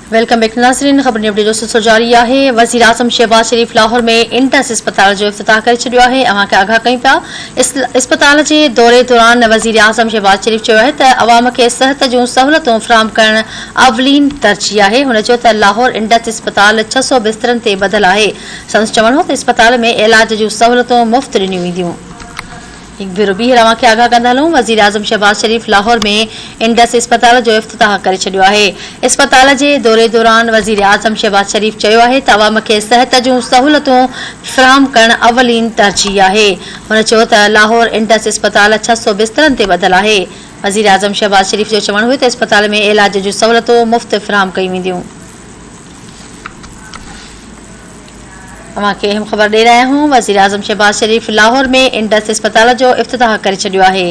Welcome back नाज़रीन। ख़बरनि update जो सिलसिलो जारी है। वज़ीर आज़म शहबाज शरीफ लाहौर में इंटस अस्पताल जो इफ्तिताह करे छॾियो आहे। अवां खे आगाह कयूं पिया। अस्पताल जे दौरे दौरान वज़ीर आज़म शहबाज शरीफ चयो आहे त अवाम खे सिहत जूं सहूलियतूं फ़राहम करण अवलीन तरजीह आहे। हुन चयो त लाहौर इंटस अस्पताल 600 बिस्तरनि ते ॿधल आहे। संदसि चवणु हो त अस्पताल में इलाज जूं सहूलियतूं मुफ़्त ॾिनियूं वेंदियूं। एक भेरो ॿीहर अवां खे आगाह कंदा हलूं। वज़ीर आज़म शहबाज शरीफ लाहौर में इंडस अस्पताल जो इफ्तिताह करे छॾियो आहे। अस्पताल जे दौरे दौरान वज़ीर आज़म शहबाज शरीफ चयो आहे त अवाम खे सिहत जूं सहूलियतूं फ़राहम करण अवलीन तरजीह आहे। हुन चयो त लाहौर इंडस अस्पताल 600 बिस्तरनि ते ॿधल आहे। वज़ीर आज़म शहबाज शरीफ जो चवणु हुयो त अस्पताल में इलाज जूं सहूलियतूं मुफ़्त फ़राहम कयूं वेंदियूं। अवां खे अहम ख़बर ॾेई रहिया आहियूं। वज़ीर आज़म शहबाज शरीफ लाहौर में इंडस अस्पताल जो इफ्तिताह करे छॾियो आहे।